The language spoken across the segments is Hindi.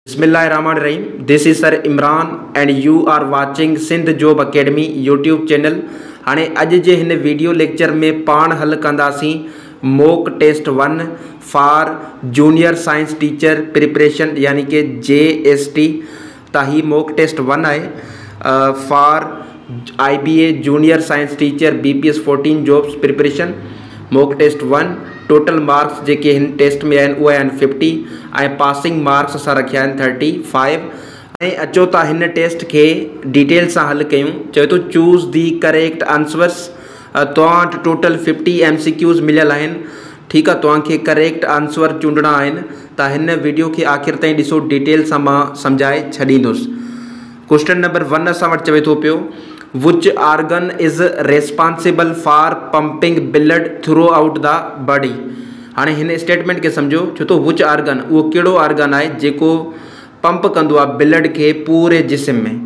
Bismillahirrahmanirrahim. This is Sir Imran and you are watching Sindh Job Academy YouTube channel. हाणे अज जे हिन वीडियो लेक्चर में पाण हल कंदासीं mock test 1 for junior science teacher preparation यानी कि JST। त ही मॉक टेस्ट 1 आहे for IBA junior science teacher BPS 14 jobs preparation. Mock test 1 total marks जेके हिन टेस्ट में आहिनि उहे आहिनि 50 ऐं पासिंग मार्क्स असां रखिया आहिनि 35। ऐं अचो था हिन टेस्ट के डिटेल सां हल कयूं। चवे थो चूज़ दी करेक्ट आंसर्स। तव्हां वटि टोटल 50 MCQs मिलियल आहिनि। ठीकु आहे, तव्हांखे करेक्ट आंसर चूंडणा आहिनि। त हिन वीडियो खे आख़िर ताईं ॾिसो, डिटेल सां मां सम्झाए छॾींदुसि। क्वेश्चन नंबर 1 असां वटि चवे थो पियो which organ is responsible for pumping blood throughout the body. हाणे हिन स्टेटमेंट के सम्झो, छो तो विच ऑर्गन उहो कहिड़ो ऑर्गन आहे जेको पंप कंदो आहे ब्लड के पूरे जिस्म में।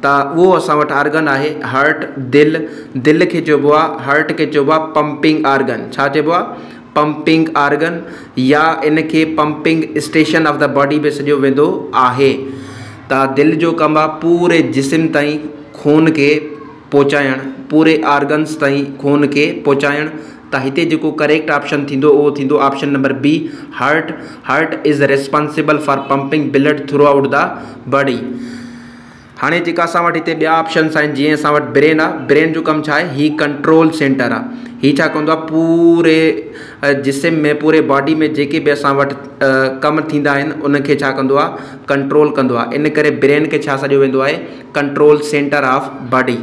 त उहो असां वटि ऑर्गन आहे हार्ट, दिल खे चइबो आहे हार्ट खे चइबो आहे पंपिंग ऑर्गन। छा चइबो आहे? पंपिंग ऑर्गन, या इनखे pumping station of the body में सॼो वेंदो आहे। त दिल जो कमु आहे पूरे जिस्म ताईं खून के पहुचाइण, पूरे ऑर्गन्स ताईं खून के पहुचाइण। त हिते जेको करेक्ट ऑप्शन थींदो उहो थींदो option number B heart. Heart is responsible for pumping blood throughout the body. हाणे जेका असां वटि हिते ॿिया ऑप्शन्स आहिनि, जीअं असां वटि ब्रेन आहे। ब्रेन जो कमु छा आहे? ही कंट्रोल सेंटर आहे। ही छा कंदो आहे? पूरे जिस्म में पूरे बॉडी में जेके बि असां वटि कमु थींदा आहिनि उनखे छा कंदो आहे? कंट्रोल कंदो आहे। इन करे ब्रेन खे छा सॼो वेंदो आहे? Control centre of body.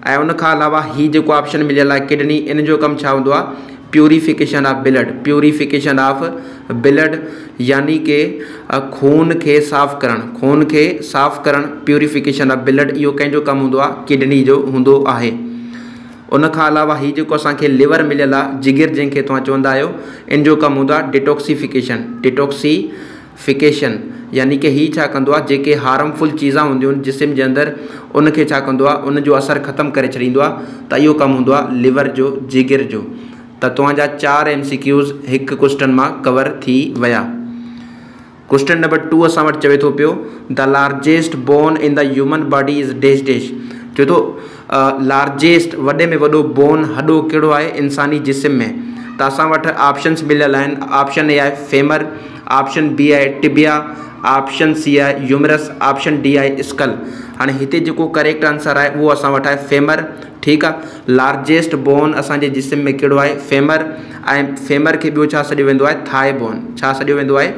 ऐं उनखां अलावा ही जेको ऑप्शन मिलियल आहे किडनी, इन जो कमु छा हूंदो आहे? Purification of blood. Purification of blood यानी कि खून खे साफ़ करणु, खून खे साफ़ करणु, प्यूरिफिकेशन ऑफ ब्लड, इहो कंहिंजो कमु हूंदो आहे? किडनी जो हूंदो आहे। उनखां अलावा ही जेको असांखे लिवर मिलियल आहे, जिगर जंहिंखे तव्हां चवंदा आहियो, इन जो कमु हूंदो आहे डिटॉक्सिफिकेशन। डिटॉक्सिफिकेशन यानी कि ही छा कंदो आहे? जेके हार्मफुल चीज़ां हूंदियूं आहिनि जिस्म जे अंदरि उनखे छा कंदो आहे? उनजो असरु ख़तमु करे छॾींदो आहे। त इहो कमु हूंदो आहे लिवर जो, जिगर जो। त तव्हांजा 4 MCQs हिकु क्वेश्चन मां कवर थी विया। क्वेश्चन नंबर 2 असां वटि चवे थो पियो the largest bone in the human body is dash dash. चवे थो लार्जेस्ट, वॾे में वॾो बोन, हॾो कहिड़ो आहे इंसानी जिस्म में? त असां वटि ऑप्शन्स मिलियल आहिनि। ऑप्शन ए आहे फेमर, ऑप्शन बी आहे टिबिया, ऑप्शन सी आहे ह्यूमरस, ऑप्शन डी आहे स्कल। हाणे हिते जेको करेक्ट आंसर आहे उहो असां वटि आहे फेमर। ठीकु आहे, लार्जेस्ट बोन असांजे जिस्म में कहिड़ो आहे? फेमर। ऐं फेमर खे ॿियो छा सॼो वेंदो आहे? थाए बोन। छा सॼो वेंदो आहे?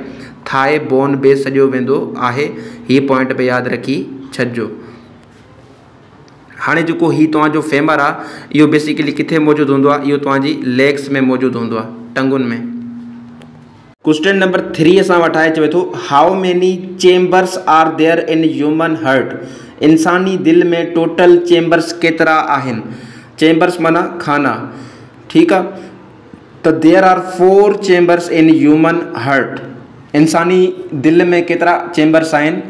थाए बोन बि सॼो वेंदो आहे। हीअ पॉइंट बि यादि रखी छॾिजो। हाणे जेको ही तव्हांजो फेमर आहे इहो बेसिकली किथे मौजूदु हूंदो आहे? इहो तव्हांजी लेग्स में मौजूदु हूंदो आहे, टंगुनि में। क्वेश्चन नंबर 3 असां वटि आहे, चवे थो how many chambers are there in human heart. इंसानी दिल में टोटल चेंबर्स केतिरा आहिनि? चेंबर्स माना खाना। ठीकु आहे, त there are 4 chambers in human heart. इंसानी दिल में केतिरा चेंबर्स आहिनि?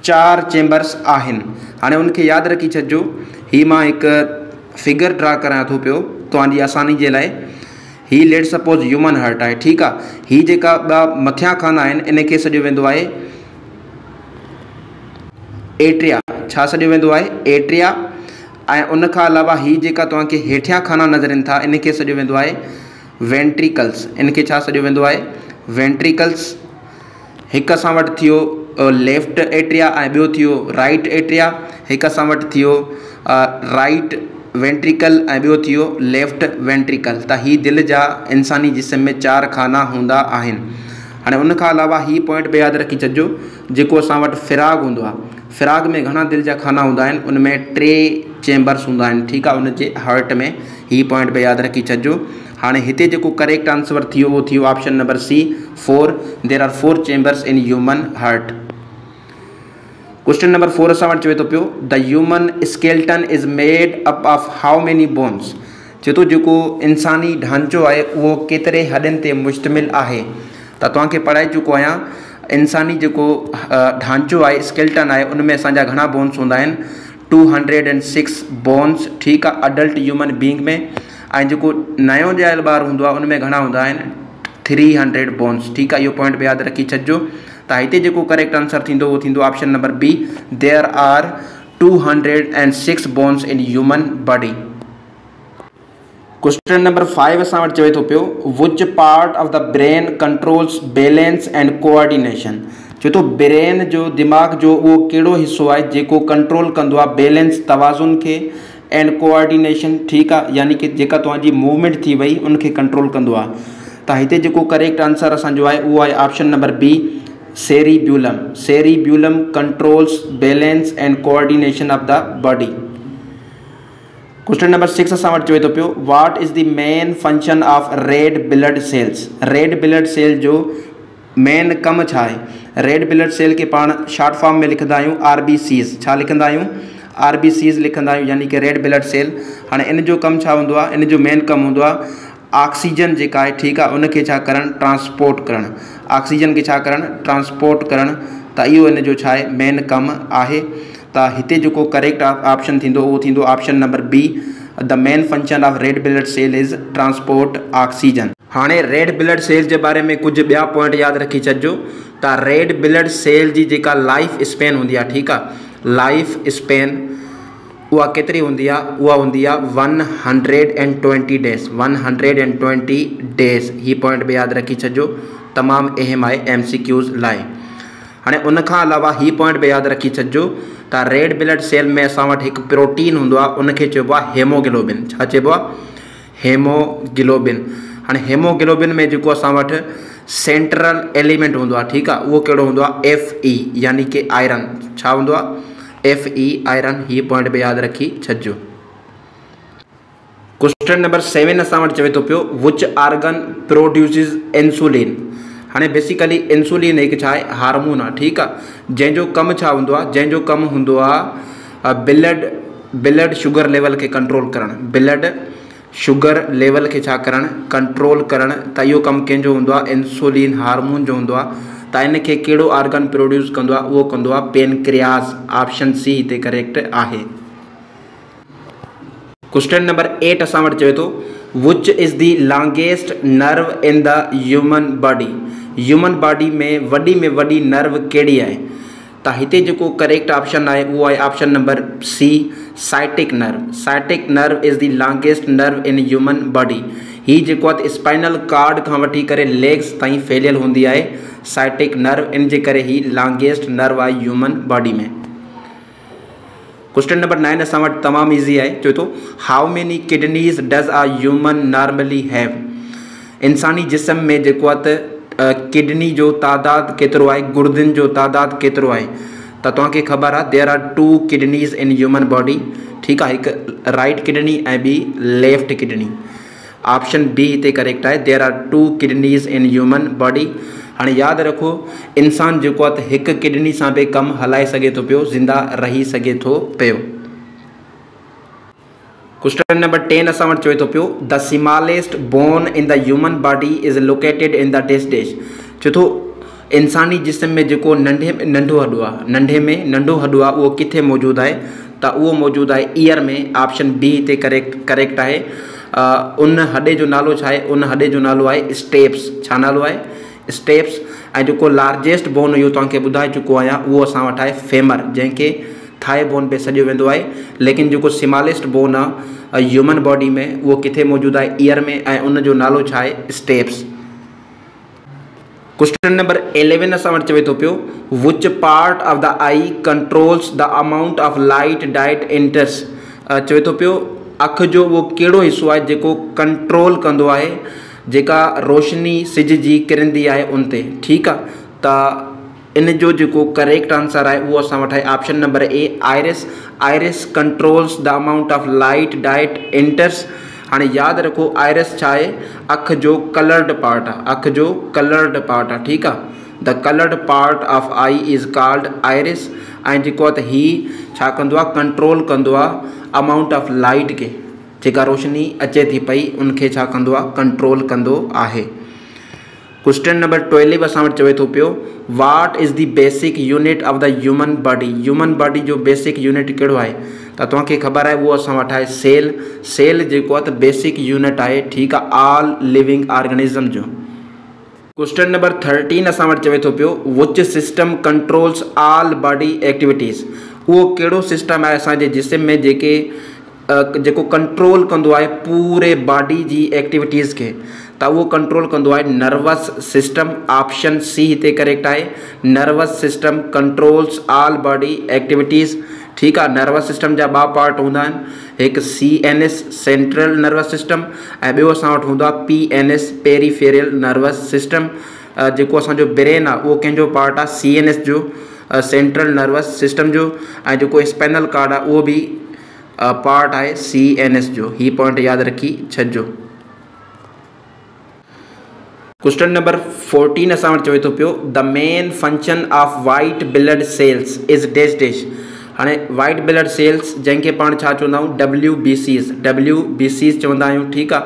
4 चेंबर्स आहिनि। हाणे उनखे यादि रखी छॾिजो। ही मां हिकु फिगर ड्रा करां थो पियो तव्हांजी आसानी जे लाइ। ही लेट सपोज ह्यूमन हार्ट आहे। ठीकु आहे, ही जेका ॿ मथियां खाना आहिनि इनखे सॼो वेंदो आहे एट्रिया। छा सॼो वेंदो आहे? एट्रिया। ऐं उनखां अलावा ही जेका तव्हांखे हेठियां खाना नज़र ईनि था इनखे सॼो वेंदो आहे वेंट्रिकल्स। इनखे छा सॼो वेंदो आहे? वेंट्रिकल्स। हिकु असां वटि थियो लेफ्ट एट्रिया ऐं ॿियो थियो राइट एट्रिया। हिकु असां वटि थियो राइट वेंट्रिकल ऐं ॿियो थियो लेफ्ट वेंट्रिकल। त ही दिलि जा इंसानी जिस्म में 4 खाना हूंदा आहिनि। हाणे उनखां अलावा ही पॉइंट बि यादि रखी छॾिजो, जेको असां वटि फिराग हूंदो आहे, फिराग में घणा दिलि जा खाना हूंदा आहिनि? उनमें 3 चेंबर्स हूंदा आहिनि। ठीकु आहे, उनजे हार्ट में। ही पॉइंट बि यादि रखी छॾिजो। हाणे हिते जेको करेक्ट आंसर थियो उहो थियो option number C 4। There are 4 chambers in human heart. Question number 4 असां वटि चवे थो पियो the human skeleton is made up of how many bones. चए थो जेको इंसानी ढांचो आहे उहो केतिरे हॾनि ते मुश्तमिल आहे? त तव्हांखे पढ़ाए चुको आहियां। इंसानी जेको ढांचो आहे, स्केल्टन आहे, उनमें असांजा घणा बोन्स हूंदा आहिनि? 206 बोन्स। ठीकु आहे, अडल्ट ह्यूमन बींग में। ऐं जेको नयो ॼायल ॿारु हूंदो आहे उनमें घणा हूंदा आहिनि? 300 बोन्स। ठीकु आहे, इहो पॉइंट बि यादि रखी छॾिजो। त हिते जेको करेक्ट आंसर थींदो उहो थींदो option number B, there are 206 bones in human body. Question number 5 असां वटि चवे थो पियो which part of the brain controls balance and coordination. चवे थो ब्रेन जो दिमाग़ जो उहो कहिड़ो हिस्सो आहे जेको कंट्रोल कंदो आहे बैलेंस तवाज़ुन खे एंड कोऑर्डिनेशन, ठीकु आहे, यानी कि जेका तव्हांजी मूवमेंट थी वई उनखे कंट्रोल कंदो आहे। त हिते जेको करेक्ट आंसर असांजो आहे उहो आहे option number B, cerebellum. Cerebellum controls balance and coordination of the body. Question number 6 असां वटि चवे थो पियो what is the main function of red blood cells. Red blood cell जो मेन कम छा आहे? रेड ब्लड सेल के पाण शॉर्ट फॉर्म में लिखंदा आहियूं RBCs। छा लिखंदा आहियूं? RBCs लिखंदा आहियूं, यानी कि रेड ब्लड सेल। हाणे इन जो कमु छा हूंदो आहे? इन जो मेन कमु हूंदो आहे ऑक्सीजन जेका आहे, ठीकु आहे, उनखे छा करणु? ट्रांसपोर्ट करणु। ऑक्सीजन खे छा करणु? ट्रांसपोर्ट करणु। त इहो इन जो छा आहे? मेन कमु आहे। त हिते जेको करेक्ट ऑप्शन थींदो उहो थींदो option number B, the main function of red blood cell is transport oxygen. हाणे रेड ब्लड सेल जे बारे में कुझु ॿिया पॉइंट यादि रखी छॾिजो त रेड ब्लड सेल जी जेका लाइफ स्पेन हूंदी आहे, ठीकु आहे, लाइफ स्पेन उहा केतिरी हूंदी आहे? उहा हूंदी आहे 120 डेज़। 120 डेज़। ही पॉइंट बि यादि रखी छॾिजो, तमामु अहम आहे MCQs लाइ। हाणे उनखां अलावा ही पॉइंट बि यादि रखी छॾिजो त रेड ब्लड सेल में असां वटि हिकु प्रोटीन हूंदो आहे, उनखे चइबो आहे हेमोग्लोबिन। छा चइबो आहे? हेमोग्लोबिन। हाणे हेमोग्लोबिन में जेको असां वटि सेंट्रल एलिमेंट हूंदो आहे, ठीकु आहे, उहो कहिड़ो हूंदो आहे? Fe, यानी कि आयरन। छा हूंदो आहे? Fe, iron. ही पॉइंट बि यादि रखी छॾिजो। क्वेश्चन नंबर 7 असां वटि चवे थो पियो विच ऑर्गन प्रोड्यूसिस इंसुलिन। हाणे बेसिकली इंसुलिन हिकु छा आहे? हार्मोन आहे, ठीकु आहे, जंहिंजो कमु छा हूंदो आहे? जंहिंजो कमु हूंदो आहे ब्लड शुगर लेवल खे कंट्रोल करणु। ब्लड शुगर लेवल खे छा करणु? कंट्रोल करणु। त इहो कमु कंहिंजो हूंदो आहे? इंसुलिन हार्मोन जो हूंदो आहे। त इनखे कहिड़ो ऑर्गन प्रोड्यूस कंदो आहे? उहो कंदो आहे पेनक्रियास। ऑप्शन सी हिते करेक्ट आहे। क्वेश्चन नंबर 8 असां वटि चवे थो which is the longest nerve in the human body. Human body में वॾी नर्व कहिड़ी आहे? त हिते जेको करेक्ट ऑप्शन आहे उहो आहे option number C, sciatic nerve. Sciatic nerve is the longest nerve in human body. ही जेको आहे स्पाइनल कार्ड खां वठी करे लेग्स ताईं फैलियल हूंदी आहे साइटिक नर्व, इन जे करे ही लॉन्गेस्ट नर्व आहे ह्यूमन बॉडी में। क्वेश्चन नंबर 9 असां वटि तमामु ईज़ी आहे। चवे थो how many kidneys does a human normally have. इंसानी जिस्म में जेको आहे किडनी जो तादाद केतिरो आहे? गुर्दनि जो तादाद केतिरो आहे? त तव्हांखे ख़बर आहे there are 2 kidneys in human body, ठीकु आहे, हिकु राइट किडनी ऐं ॿी लेफ्ट किडनी। ऑप्शन बी हिते करेक्ट आहे, there are 2 kidneys in human body. हाणे यादि रखो इंसान जेको आहे हिकु किडनी सां बि कमु हलाए सघे थो पियो, ज़िंदा रही सघे थो पियो। क्वेश्चन नंबर 10 असां वटि चवे थो पियो the smallest bone in the human body is located in the dash dash. चवे थो इंसानी जिस्म में जेको नंढो हॾो आहे, नंढो हॾो आहे, उहो किथे मौजूदु आहे? त उहो मौजूदु आहे ईयर में। ऑप्शन बी हिते करेक्ट आहे। उन हॾे जो नालो छा आहे? उन हॾे जो नालो आहे स्टेप्स। छा नालो आहे? स्टेप्स। ऐं जेको लार्जेस्ट बोन इहो तव्हांखे ॿुधाए चुको आहियां उहो असां वटि आहे फेमर, जंहिंखे थाए बोन बि सॾियो वेंदो आहे। लेकिन जेको स्मॉलेस्ट बोन आहे ह्यूमन बॉडी में उहो किथे मौजूदु आहे? ईयर में, ऐं उन जो नालो छा आहे? स्टेप्स। क्वेश्चन नंबर 11 असां वटि चवे थो पियो which part of the I controls the amount of light diet इंटर्स। चवे थो पियो अखि जो उहो कहिड़ो हिसो आहे जेको कंट्रोल कंदो आहे जेका रोशनी सिज जी किरंदी आहे उन ते, ठीकु आहे। त इन जो जेको करेक्ट आंसर आहे उहो असां वटि आहे option number A, iris. Iris controls the amount of light diet इंटर्स। हाणे यादि रखो आइरिस छा आहे? अखि जो कलर्ड पार्ट आहे। अखि जो कलर्ड पार्ट आहे, ठीकु आहे। The coloured part of I is called iris. ऐं जेको आहे त ही छा कंदो आहे? कंट्रोल कंदो आहे अमाउंट ऑफ लाइट खे, जेका रोशनी अचे थी पई उनखे छा कंदो आहे? कंट्रोल कंदो आहे। क्वेश्चन नंबर 12 असां वटि चवे थो पियो what is the basic unit of the human body. Human body जो बेसिक यूनिट कहिड़ो आहे? त तव्हांखे ख़बर आहे उहो असां वटि आहे सेल। सेल जेको आहे त बेसिक यूनिट आहे, ठीकु आहे, ऑल लिविंग ऑर्गेनिज़म जो। क्वेश्चन नंबर 13 असां वटि चवे थो पियो which system controls all body activities. उहो कहिड़ो सिस्टम आहे असांजे जिस्म में जेको कंट्रोल कंदो आहे पूरे बॉडी जी एक्टिविटीज़ खे, त उहो कंट्रोल कंदो आहे नर्वस सिस्टम। ऑप्शन सी हिते करेक्ट आहे। Nervous system controls all body activities. ठीक है। नर्वस सिस्टम जा ॿ पार्ट होंदा आहिनि, एक CNS सेंट्रल नर्वस सिस्टम ऐं ॿियो असां वटि हूंदो आहे PNS पेरीफेरल नर्वस सिस्टम। जेको असांजो ब्रेन आहे उहो कंहिंजो पार्ट आहे CNS जो सेंट्रल नर्वस सिस्टम जो, ऐं जेको स्पाइनल कार्ड आहे उहो बि पार्ट आहे CNS जो। ही पॉइंट याद रखी छॾिजो। क्वेश्चन नंबर 14 असां वटि चवे थो पियो the main function of white blood cells is dash dash. हाणे वाइट ब्लड सेल्स जंहिंखे पाण छा चवंदा आहियूं WBCs चवंदा आहियूं। ठीकु आहे।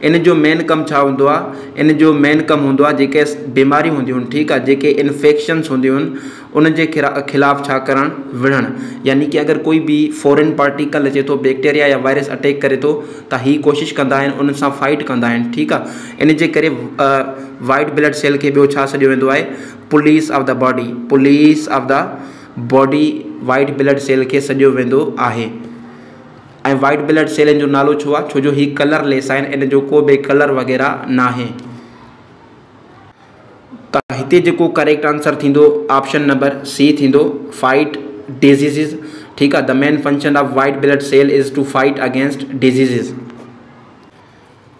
इन जो मेन कमु छा हूंदो आहे? इन जो मेन कमु हूंदो आहे जेके बीमारियूं हूंदियूं आहिनि, ठीकु आहे, जेके इन्फेक्शन्स हूंदियूं आहिनि उन जे ख़िलाफ़ु छा करणु विढ़णु। यानी कि अगरि कोई बि फॉरेन पार्टिकल अचे थो, बैक्टीरिया या वायरस अटैक करे थो, त ही कोशिशि कंदा आहिनि उन सां फाइट कंदा आहिनि। ठीकु आहे। इन जे करे वाइट ब्लड सेल खे ॿियो छा सॾियो वेंदो आहे? Police of the body. Police of the body white blood cell खे सॾियो वेंदो आहे। ऐं वाइट ब्लड सेल जो नालो छो आहे? छो जो ही कलरलेस आहिनि, इन जो को बि कलर वग़ैरह न आहे। त हिते जेको करेक्ट आंसर थींदो ऑप्शन नंबर सी थींदो, फाइट डिजीज़िस। ठीकु आहे। The main function of white blood cell is to fight against diseases.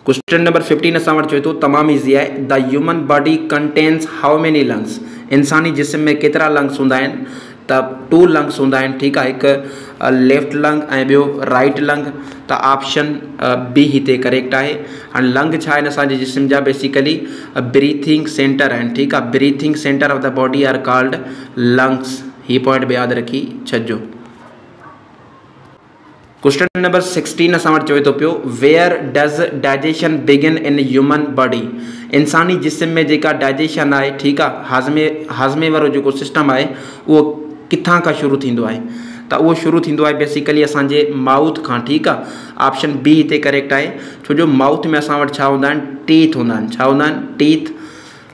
Question number 15 असां वटि चवे थो तमामु ईज़ी आहे। The human body contains how many lungs. इंसानी जिस्म में केतिरा लंग्स हूंदा आहिनि? त 2 लंग्स हूंदा आहिनि। ठीकु आहे। हिकु लेफ्ट लंग ऐं ॿियो राइट लंग। त ऑप्शन बी हिते करेक्ट आहे। हाणे लंग छा आहिनि असांजे जिस्म जा? बेसिकली ब्रीथिंग सेंटर आहिनि। ठीकु आहे। Breathing centre of the body are called lungs. ही पॉइंट बि यादि रखी छॾिजो। क्वेश्चन नंबर 16 असां वटि चवे थो पियो where does digestion begin in human body. इंसानी जिस्म में जेका डाइजेशन आहे, ठीकु आहे, हाज़मे वारो जेको सिस्टम आहे उहो किथां खां शुरू थींदो आहे? त उहो शुरू थींदो आहे बेसिकली असांजे माउथ खां। ठीकु आहे। ऑप्शन बी हिते करेक्ट आहे। छो जो माउथ में असां वटि छा हूंदा आहिनि? टीथ हूंदा आहिनि। छा हूंदा आहिनि? टीथ।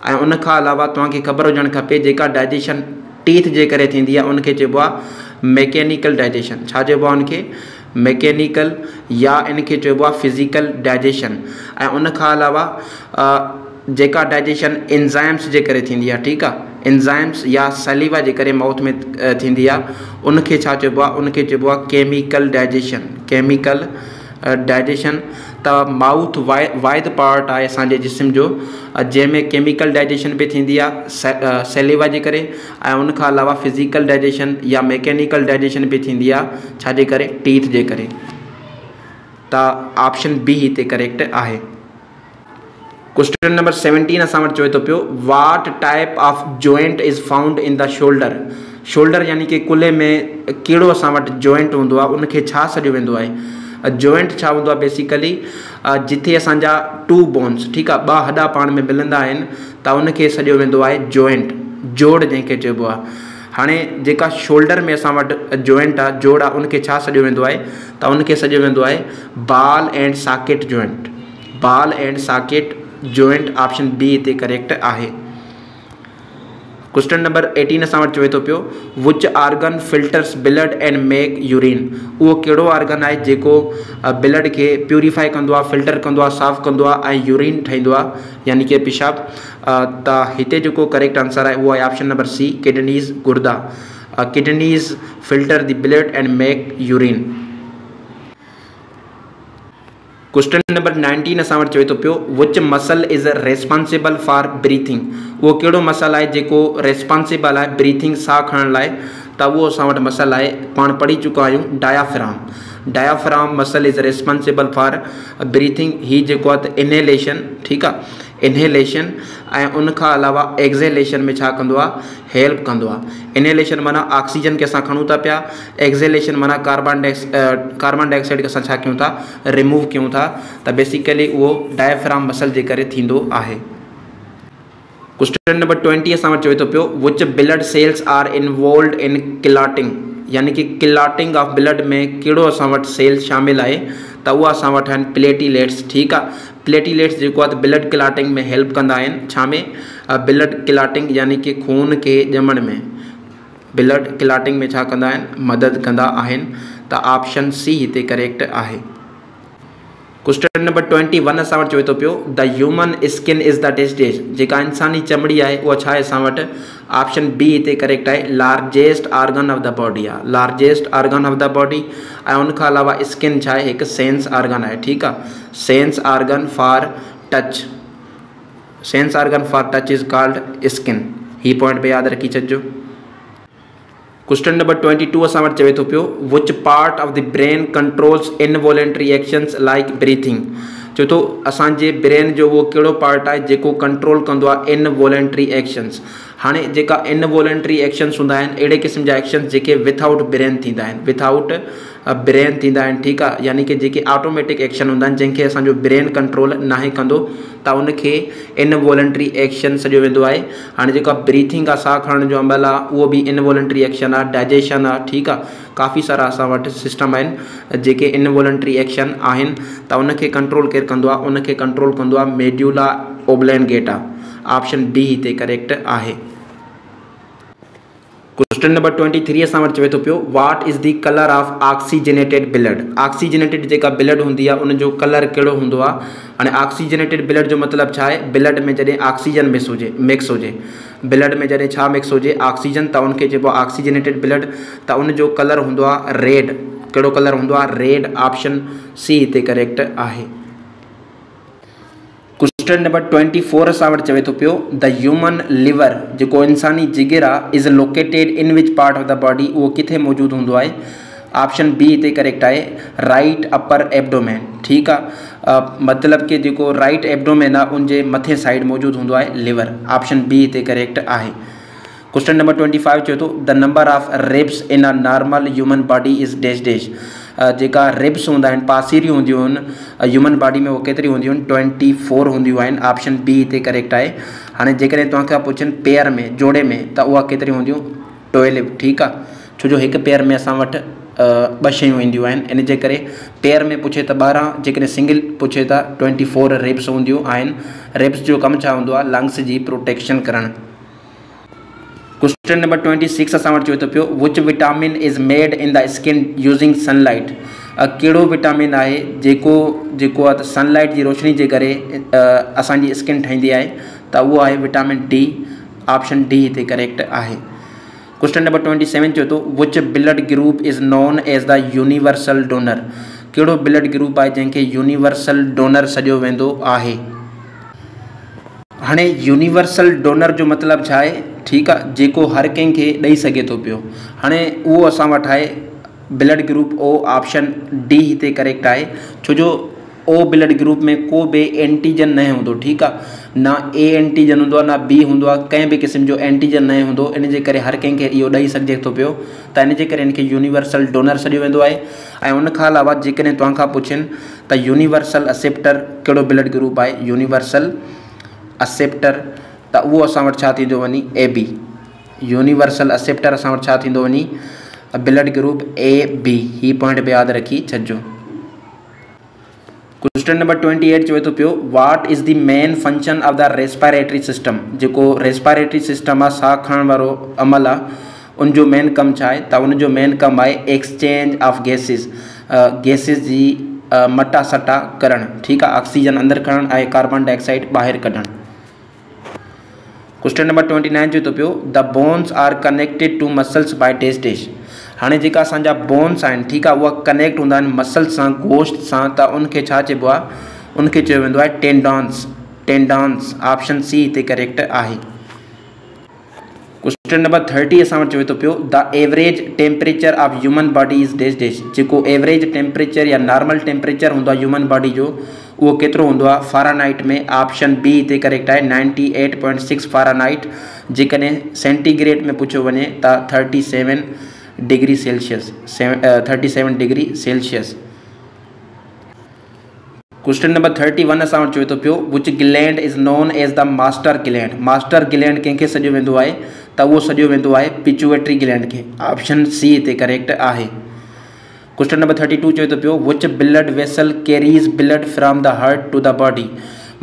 ऐं उन खां अलावा तव्हांखे ख़बर हुजणु खपे जेका डाइजेशन टीथ जे करे थींदी आहे उनखे चइबो आहे मैकेनिकल डाइजेशन। छा चइबो आहे उनखे? मैकेनिकल, या इनखे चइबो आहे फिज़िकल डाइजेशन। ऐं उन खां अलावा जेका डाइजेशन एंजाइम्स जे करे थींदी आहे, ठीकु आहे, एंजाइम्स या सलीवा जे करे माउथ में थींदी आहे, उनखे छा चइबो आहे? उनखे चइबो आहे केमिकल डाइजेशन। Chemical digestion. त माउथ वाइद पार्ट आहे असांजे जिस्म जो जंहिंमें केमिकल डाइजेशन बि थींदी आहे सलीवा जे करे, ऐं उन खां अलावा फिज़िकल डाइजेशन या मैकेनिकल डाइजेशन बि थींदी आहे छाजे करे? टीथ जे करे। त ऑप्शन बी हिते करेक्ट आहे। क्वेश्चन नंबर 17 असां वटि चवे थो पियो what type of joint is found in the shoulder. Shoulder यानी कि कुल्हे में कहिड़ो असां वटि जॉइंट हूंदो आहे, उनखे छा सॾियो वेंदो आहे? जॉइंट छा हूंदो आहे? बेसिकली जिथे असांजा 2 बोन्स, ठीकु आहे, 2 हॾा पाण में मिलंदा आहिनि, त उनखे सॾियो वेंदो आहे जॉइंट। जोड़ जंहिंखे चइबो आहे। हाणे जेका शोल्डर में असां वटि जॉइंट आहे, जोड़ आहे, उनखे छा सॾियो वेंदो आहे? त उनखे सॾियो वेंदो आहे ball and socket joint. Ball and socket joint. Option B हिते करेक्ट आहे। क्वेश्चन नंबर 18 असां वटि चवे थो पियो which organ filters blood and make urine. उहो कहिड़ो ऑर्गन आहे जेको ब्लड खे प्यूरिफाई कंदो आहे, फिल्टर कंदो आहे, साफ़ कंदो आहे ऐं यूरिन ठाहींदो आहे, यानी कि पेशाब। त हिते जेको करेक्ट आंसर आहे उहो आहे ऑप्शन नंबर सी, किडनीज़, गुर्दा। Kidneys filter the blood and make urine. Question number 19 असां वटि चवे थो पियो which muscle is responsible for breathing. उहो कहिड़ो मसल आहे जेको रेस्पॉन्सिबल आहे ब्रीथिंग, साह खणण लाइ? त उहो असां वटि मसल आहे, पाण पढ़ी चुका आहियूं, diaphragm. Diaphragm muscle is responsible for breathing. ही जेको आहे त इनहेलेशन, ठीकु आहे, इनहेलेशन ऐं उन खां अलावा एक्ज़ेलेशन में छा कंदो आहे? हेल्प कंदो आहे। इनहेलेशन माना ऑक्सीजन खे असां खणूं था पिया, एक्ज़ेलेशन माना कार्बन डाइऑक्साइड खे असां छा कयूं था? रिमूव कयूं था। त बेसिकली उहो डायफ्राम मसल जे करे थींदो आहे। क्वेश्चन नंबर 20 असां वटि चवे थो पियो which blood cells are involved in clotting. यानी कि क्लॉटिंग ऑफ ब्लड में कहिड़ो असां वटि सेल शामिल आहे? त उहा असां वटि आहिनि प्लेटीलेट्स। ठीकु आहे। प्लेटीलेट्स जेको आहे त ब्लड क्लॉटिंग में हेल्प कंदा आहिनि। छा में? ब्लड क्लाटिंग यानी कि खून के ॼमण में, ब्लड क्लाटिंग में छा कंदा आहिनि, मदद कंदा आहिनि। त ऑप्शन सी हिते करेक्ट आहे। क्वेश्चन नंबर 21 असां वटि चवे थो पियो the human skin is the डेस्टेज, जेका इंसानी चमड़ी आहे उहा छा आहे असां वटि, ऑप्शन बी हिते करेक्ट आहे, largest organ of the body आहे, largest organ of the body. ऐं उनखां अलावा स्किन छा आहे, हिकु सेंस ऑर्गन आहे, ठीकु आहे, sense organ for touch, sense organ for touch is called skin. He point पे यादि रखी छॾिजो। क्वेश्चन नंबर 22 असां वटि चवे थो पियो which part of the brain controls involuntary actions like breathing, चवे थो असांजे ब्रेन जो उहो कहिड़ो पार्ट आहे जेको कंट्रोल कंदो आहे इनवॉलेंट्री एक्शंस। हाणे जेका इनवॉलेंट्री एक्शंस हूंदा आहिनि अहिड़े क़िस्म जा एक्शंस जेके विथआउट ब्रेन थींदा आहिनि, विथआउट ब्रेन थींदा आहिनि, ठीकु आहे, यानी कि जेके ऑटोमेटिक एक्शन हूंदा आहिनि जंहिंखे असांजो ब्रेन कंट्रोल नाहे कंदो त उनखे इनवॉलेंट्री एक्शन सॼो वेंदो आहे। हाणे जेका ब्रीथिंग आहे, साह खणण जो अमल आहे, उहो बि इनवॉलेंट्री एक्शन आहे, डाइजेशन आहे, ठीकु आहे, काफ़ी सारा असां वटि सिस्टम आहिनि जेके इनवॉलेंट्री एक्शन आहिनि। त उनखे कंट्रोल केरु कंदो आहे, उनखे कंट्रोल कंदो आहे मेड्यूला ओब्लैंगेटा। ऑप्शन बी हिते करेक्ट आहे। क्वेश्चन नंबर 23 असां वटि चवे थो पियो what is the colour of oxygenated blood, oxygenated जेका ब्लड हूंदी आहे उनजो कलर कहिड़ो हूंदो आहे। हाणे ऑक्सीजनेटेड ब्लड जो मतिलबु छा आहे, ब्लड में जॾहिं ऑक्सीजन मिक्स हुजे, ब्लड में जॾहिं छा मिक्स हुजे, ऑक्सीजन, त उनखे चइबो आहे ऑक्सीजनेटेड ब्लड। त उनजो कलर हूंदो आहे रेड, कहिड़ो कलर हूंदो आहे, रेड। ऑप्शन सी हिते करेक्ट आहे। क्वेश्चन नंबर 24 असां वटि चवे थो पियो द ह्यूमन लिवर, जेको इंसानी जिगर आहे, is located in which part of the body, उहो किथे मौजूदु हूंदो आहे। ऑप्शन बी हिते करेक्ट आहे, राइट अपर एब्डोमेन, ठीकु आहे, मतिलबु कि जेको राइट एब्डोमेन आहे उनजे मथे साइड मौजूदु हूंदो आहे लिवर। ऑप्शन बी हिते करेक्ट आहे। क्वेश्चन नंबर 25 चवे थो the number of ribs in a normal human body is dash dash, जेका रिब्स हूंदा आहिनि, पासीरियूं हूंदियूं आहिनि ह्यूमन बॉडी में, उहो केतिरी हूंदियूं आहिनि, 24 हूंदियूं आहिनि। ऑप्शन बी हिते करेक्ट आहे। हाणे जेकॾहिं तव्हांखां पुछनि पेर में, जोड़े में, त उहा केतिरी हूंदियूं, 12, ठीकु आहे, छो जो हिकु पेर में असां वटि 2 शयूं ईंदियूं आहिनि, इन जे करे पेर में पुछे त 12, जेकॾहिं सिंगल पुछे त 24 रिब्स हूंदियूं आहिनि। रिब्स जो कमु छा हूंदो आहे, लंग्स जी प्रोटेक्शन करणु। क्वेश्चन नंबर 26 असां वटि चवे थो पियो which vitamin is made in the skin using sunlight, कहिड़ो विटामिन आहे जेको आहे सनलाइट जी रोशनी जे करे असांजी स्किन ठहींदी आहे, त उहो आहे विटामिन डी। ऑप्शन डी हिते करेक्ट आहे। क्वेश्चन नंबर 27 चवे थो which blood group is known as the universal donor, कहिड़ो ब्लड ग्रुप आहे जंहिंखे यूनिवर्सल डोनर सॾियो वेंदो आहे। हाणे यूनिवर्सल डोनर जो मतिलबु छा आहे, ठीकु आहे, जेको हर कंहिंखे ॾेई सघे थो पियो। हाणे उहो असां वटि आहे blood group O. Option D हिते करेक्ट आहे, छो जो ओ ब्लड ग्रुप में को बि एंटीजन न हूंदो, ठीकु आहे, न ए एंटीजन हूंदो आहे, न बी हूंदो आहे, कंहिं बि क़िस्म जो एंटीजन न हूंदो, इन जे करे हर कंहिंखे इहो ॾेई सघिजे थो पियो, त इन जे करे इनखे यूनिवर्सल डोनर सॾियो वेंदो आहे। ऐं उनखां अलावा जेकॾहिं तव्हांखां पुछनि त यूनिवर्सल एक्सेप्टर कहिड़ो ब्लड ग्रुप आहे, यूनिवर्सल एक्सेप्टर, त उहो असां वटि छा थींदो वञी, ए बी। यूनिवर्सल एक्सेप्टर असां वटि छा थींदो वञी, ब्लड ग्रुप ए बी। ही पॉइंट बि यादि रखी छॾिजो। क्वेश्चन नंबर 28 चवे थो पियो what is the main function of the respiratory system, जेको रेस्पायरेटरी सिस्टम आहे, साह खणण वारो अमल आहे, उनजो मेन कमु छा आहे, त उनजो मेन कमु आहे एक्सचेंज ऑफ गैसिस जी मटा सटा करणु, ठीकु आहे, ऑक्सीजन अंदरि खणणु ऐं कार्बन डाइऑक्साइड ॿाहिरि कढणु। क्वेश्चन नंबर 29 चवे थो पियो the bones are connected to muscles by dash dash, हाणे जेका असांजा बोन्स आहिनि, ठीकु आहे, उहा कनेक्ट हूंदा आहिनि मसल्स सां, गोश्त सां, त उनखे छा चइबो आहे, उनखे चयो वेंदो आहे टेंडॉन्स। ऑप्शन सी हिते करेक्ट आहे। क्वेश्चन नंबर 30 असां वटि चवे थो पियो the average temperature of human body is dash dash, जेको एवरेज टेम्परेचर या नॉर्मल टेम्परेचर हूंदो आहे ह्यूमन बॉडी जो, उहो केतिरो हूंदो आहे, फ़ारेनहाइट में। ऑप्शन बी हिते करेक्ट आहे, 98.6 फ़ारेनहाइट। जेकॾहिं सेंटीग्रेड में पुछियो वञे त 37 degree Celsius, 37 degree Celsius. Question number 31 असां वटि चवे थो पियो which gland is known as the master gland, master gland कंहिंखे सॾियो वेंदो आहे, त उहो सॾियो वेंदो आहे पिट्यूटरी ग्लैंड खे। ऑप्शन सी हिते करेक्ट आहे। क्वेश्चन नंबर 32 चवे थो पियो which blood vessel carries blood from the heart to the body,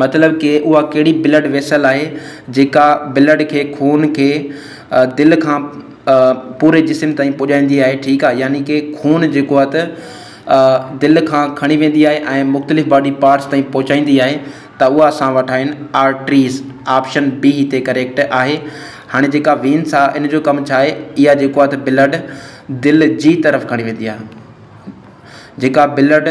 मतलब कि उहा कहिड़ी ब्लड वेसल आहे जेका ब्लड के खून के दिल खां पूरे जिस्म ताईं पुॼाईंदी आहे। ठीकु आहे, यानी कि खून जेको आहे त दिल खां खणी वेंदी आहे ऐं मुख़्तलिफ़ बॉडी पार्ट्स ताईं पहुचाईंदी आहे, त उहा असां वटि आहिनि आर्टरीज़। ऑप्शन बी हिते करेक्ट आहे। हाणे जेका वेन्स आहे इन जो कमु छा आहे, इहा जेको आहे त ब्लड दिल जी तरफ़ खणी वेंदी आहे। जेका ब्लड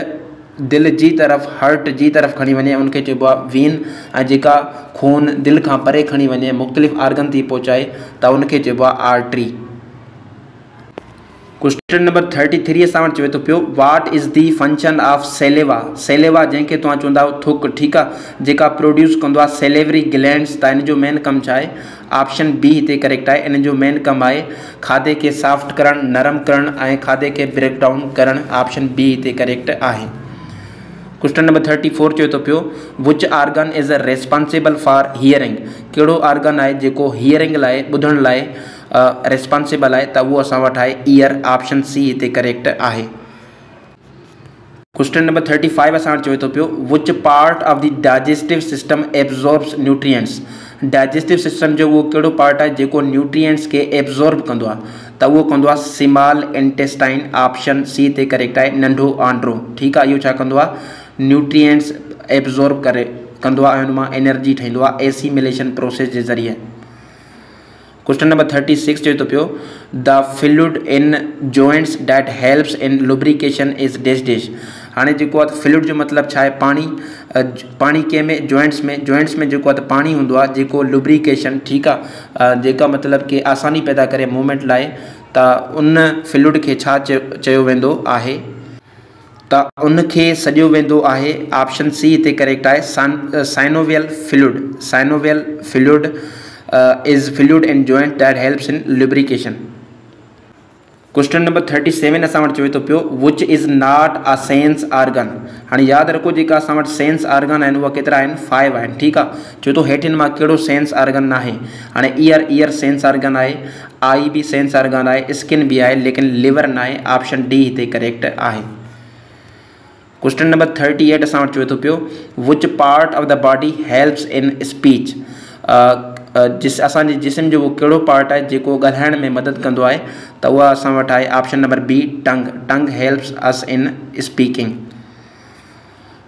दिल जी तरफ़ हार्ट जी तरफ़ खणी वञे उनखे चइबो आहे वेन, ऐं जेका खून दिल खां परे खणी वञे मुख़्तलिफ़ आर्गन थी पहुचाए त उनखे चइबो आहे आर्टरी। क्वेश्चन नंबर 33 असां वटि चवे थो पियो what is the function of saliva. Saliva जंहिंखे तव्हां चवंदा आहियो थुक, ठीकु आहे, जेका प्रोड्यूस कंदो आहे सेलेवरी ग्लैंड्स, त इन जो मेन कमु छा आहे? ऑप्शन बी हिते करेक्ट आहे। इन जो मेन कमु आहे खाधे खे सॉफ्ट करणु, नरम करणु ऐं खाधे खे ब्रेक डाउन करणु। ऑप्शन बी हिते करेक्ट आहे। क्वेश्चन नंबर 34 चवे थो पियो which organ is responsible for hearing. कहिड़ो आर्गन आहे जेको हियरिंग लाइ, ॿुधण लाइ रेस्पॉन्सिबल आहे, त उहो असां वटि आहे ईयर। ऑप्शन सी हिते करेक्ट आहे। क्वेश्चन नंबर 35 असां वटि चवे थो पियो which part of the digestive system absorbs nutrients. Digestive system जो उहो कहिड़ो पार्ट आहे जेको न्यूट्रिएंट्स खे एब्जॉर्ब कंदो आहे, त उहो कंदो आहे स्मॉल इंटेस्टाइन। ऑप्शन सी हिते करेक्ट आहे, नंढो आंड्रो। ठीकु आहे, इहो छा कंदो आहे? न्यूट्रिएंट्स एब्जॉर्ब कंदो आहे ऐं हुन मां एनर्जी ठहींदो आहे एसिमिलेशन प्रोसेस जे ज़रिए। क्वेश्चन नंबर 36 चवे थो पियो the fluid in joints that helps in lubrication is dash dash. हाणे जेको आहे फ्लूइड जो मतिलबु छा आहे? पाणी। पाणी कंहिंमें? जॉइंट्स में। जॉइंट्स में जेको आहे त पाणी हूंदो आहे जेको लुब्रिकेशन, ठीकु आहे, जेका मतिलबु कि आसानी पैदा करे मूवमेंट लाइ, त उन फ्लूइड खे छा चयो वेंदो आहे? त उनखे सॼो वेंदो आहे, ऑप्शन सी हिते करेक्ट आहे, synovial fluid. Synovial fluid is fluid in joint that helps in lubrication. Question number 37 असां वटि चवे थो पियो which is not a sense organ. हाणे यादि रखो जेका असां वटि सेंस आर्गन आहिनि उहा केतिरा आहिनि? 5 आहिनि। ठीकु आहे, चवे थो हेठिन मां कहिड़ो सेंस आर्गन न आहे। हाणे ईयर सेंस आर्गन आहे, आई बि सेंस आर्गन आहे, स्किन बि आहे, लेकिन लिवर न आहे। ऑप्शन डी हिते करेक्ट आहे। क्वेश्चन नंबर 38 असां वटि चवे थो पियो which part of the body helps in speech. असांजे जिस्म जो उहो कहिड़ो पार्ट आहे जेको ॻाल्हाइण में मदद कंदो आहे, त उहा असां वटि आहे option number B, tongue. Tongue helps us in speaking.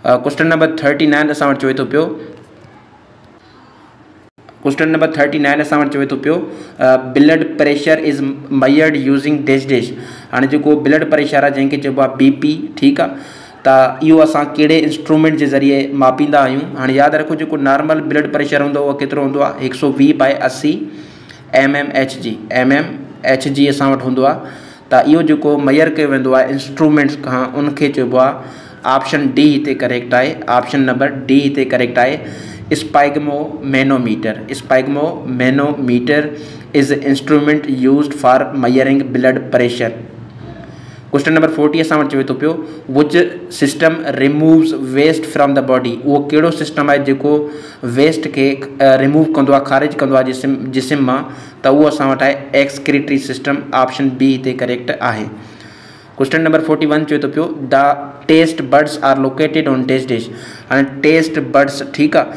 Question number 39 असां वटि चवे थो पियो क्वेश्चन नंबर 39 असां वटि चवे थो पियो blood pressure is measured using dash dash. हाणे जेको ब्लड प्रेशर आहे जंहिंखे चइबो आहे बीपी, ठीकु आहे, त इहो असां कहिड़े इंस्ट्रूमेंट जे ज़रिए मापींदा आहियूं? हाणे यादि रखो जेको नॉर्मल ब्लड प्रेशर हूंदो उहो केतिरो हूंदो आहे? 120/80 mmHg असां वटि हूंदो आहे। त इहो जेको मेजर कयो वेंदो आहे इंस्ट्रूमेंट्स खां उनखे चइबो आहे ऑप्शन डी हिते करेक्ट आहे। ऑप्शन नंबर डी हिते करेक्ट आहे, sphygmomanometer. Sphygmomanometer is instrument used for measuring blood pressure. Question number 40 असां वटि चवे थो पियो which system removes waste from the body. उहो कहिड़ो सिस्टम आहे जेको वेस्ट खे रिमूव कंदो आहे, ख़ारिज कंदो आहे जिस्म मां? त उहो असां वटि आहे एक्सक्रीटरी सिस्टम। ऑप्शन बी हिते करेक्ट आहे। क्वेश्चन नंबर 41 चवे थो पियो the taste buds are located on dash dash. हाणे टेस्ट बड्स, ठीकु आहे,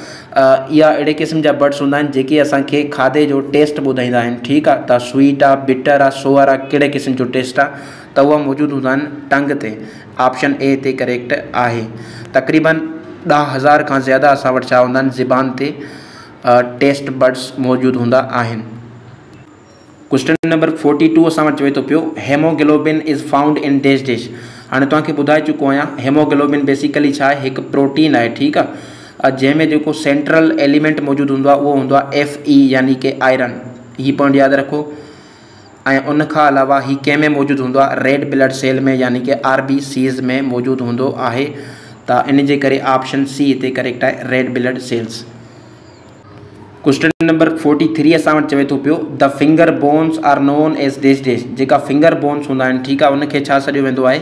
इहा अहिड़े क़िस्म जा बड्स हूंदा आहिनि जेके असांखे खाधे जो टेस्ट ॿुधाईंदा आहिनि। ठीकु आहे, त स्वीट आहे, बिटर आहे, सोअर आहे, कहिड़े क़िस्म जो टेस्ट आहे, त उहा मौजूदु हूंदा आहिनि टंग ते। ऑप्शन ए हिते करेक्ट आहे। तक़रीबन 10,000 खां ज़्यादा असां वटि छा हूंदा आहिनि? ज़िबान ते टेस्ट बड्स मौजूदु हूंदा आहिनि। क्वेश्चन नंबर 42 असां वटि चवे थो पियो haemoglobin is found in dash dash. हाणे तव्हांखे ॿुधाए चुको आहियां हेमोग्लोबिन बेसिकली छा आहे? हिकु प्रोटीन आहे, ठीकु आहे, जंहिंमें जेको सेंट्रल एलिमेंट मौजूदु हूंदो आहे उहो हूंदो आहे Fe यानी कि आयरन। हीअ पॉइंट यादि रखो। ऐं उनखां अलावा हीअ कंहिंमें मौजूदु हूंदो आहे? रेड ब्लड सेल में यानी कि RBCs में मौजूदु हूंदो आहे। त इन जे करे ऑप्शन सी हिते करेक्ट आहे, red blood cells. Question number 43 असां वटि चवे थो पियो the finger bones are known as dash dash. जेका फिंगर बोन्स हूंदा आहिनि, ठीकु आहे, उनखे छा सॾियो वेंदो आहे?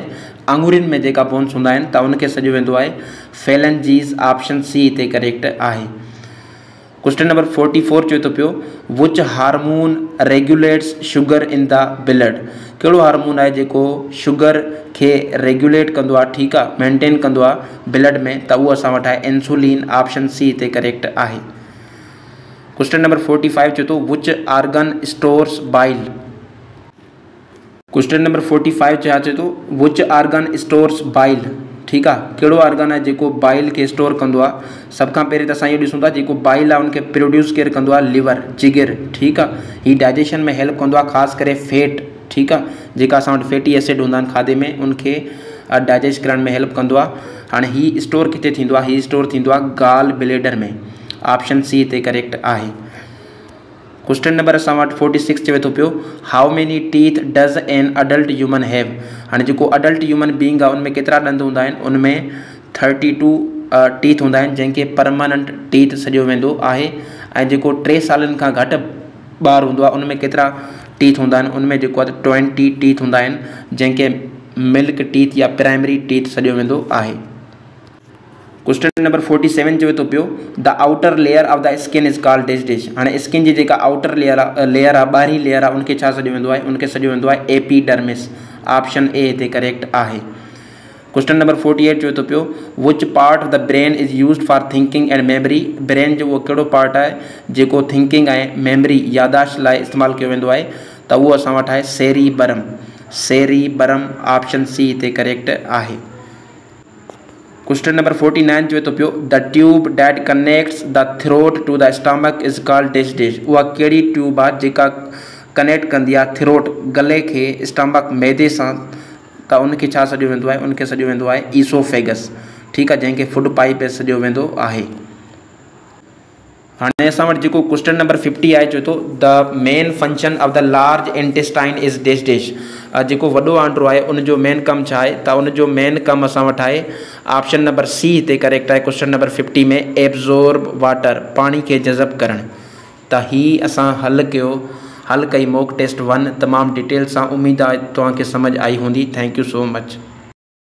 आङुरियुनि में जेका बोन्स हूंदा आहिनि त उनखे सॾियो वेंदो आहे फेलेंजीज़। ऑप्शन सी हिते करेक्ट आहे। क्वेश्चन नंबर 44 चवे तो पियो which hormone regulates sugar in the blood. कहिड़ो हार्मोन है जेको शुगर के रेगुलेट कंदो आहे, ठीकु आहे, मेंटेन कंदो आहे ब्लड में, त उहो असां वटि आहे इंसुलिन। ऑप्शन सी हिते करेक्ट आहे। क्वेश्चन नंबर 45 चवे तो which organ stores bile. Question number 45 छा चवे तो विच आर्गन स्टोर्स बाइल, ठीकु आहे, कहिड़ो आर्गन आहे जेको बाइल खे स्टोर कंदो आहे। सभ खां पहिरीं त असां इहो ॾिसूं था जेको बाइल आहे उनखे प्रोड्यूस केरु कंदो आहे, लिवर, जिगर, ठीकु आहे। हीउ डाइजेशन में हेल्प कंदो आहे, ख़ासि करे फैट, ठीकु आहे, जेका असां वटि फैटी एसिड हूंदा आहिनि खाधे में, उनखे डाइजेस्ट करण में हेल्प कंदो आहे। हाणे हीउ स्टोर किथे थींदो आहे, हीउ स्टोर थींदो आहे गाल ब्लेडर में। ऑप्शन सी हिते करेक्ट आहे। क्वेश्चन नंबर असां वटि 46 चवे थो पियो how many teeth does an adult human have. हाणे जेको अडल्ट ह्यूमन बींग आहे उनमें केतिरा ॾंद हूंदा आहिनि, उनमें 32 टीथ हूंदा आहिनि, जंहिंखे परमानेंट टीथ सॾियो वेंदो आहे। ऐं जेको 3 सालनि खां घटि ॿार हूंदो आहे उनमें केतिरा टीथ हूंदा आहिनि, उनमें जेको आहे 20 टीथ हूंदा आहिनि, जंहिंखे मिल्क टीथ या प्राइमरी टीथ सॾियो वेंदो आहे। क्वेश्चन नंबर 47 चवे थो पियो the outer layer of the skin is called dash dash. हाणे स्किन जी जेका आउटर लेयर आहे ॿाहिरीं लेयर आहे, उनखे छा सॾियो वेंदो आहे, उनखे सॾियो वेंदो आहे एपीडर्मिस। ऑप्शन ए हिते करेक्ट आहे। क्वेश्चन नंबर 48 चवे थो पियो which part of the brain is used for thinking and memory. Brain जो उहो कहिड़ो पार्ट आहे जेको थिंकिंग ऐं मेमरी यादाश्त लाइ इस्तेमालु कयो वेंदो आहे, त उहो असां वटि आहे सेरीबरम। सेरीबरम ऑप्शन सी हिते करेक्ट आहे। क्वेश्चन नंबर 49 चवे थो पियो the tube that connects the throat to the stomach is called dash dash. उहा कहिड़ी ट्यूब आहे जेका कनेक्ट कंदी आहे थ्रोट, गले खे, स्टमक, मैदे सां, त उनखे छा सॾियो वेंदो आहे, उनखे सॾियो वेंदो आहे ईसोफेगस, ठीकु आहे, जंहिंखे फूड पाइप सॾियो वेंदो आहे। हाणे असां वटि जेको क्वेश्चन नंबर 50 आहे चवे थो the main function of the large intestine is dash dash. जेको वॾो आंड्रो आहे उनजो मेन कमु छा आहे, त उनजो मेन कमु असां वटि आहे ऑप्शन नंबर सी हिते करेक्ट आहे। क्वेश्चन नंबर 50 में एब्जॉर्ब वाटर, पाणी खे जज़ब करणु। त हीअ असां हल कई मॉक टेस्ट 1 तमामु डिटेल सां। उमेदु आहे तव्हांखे समझ आई हूंदी। Thank you so much.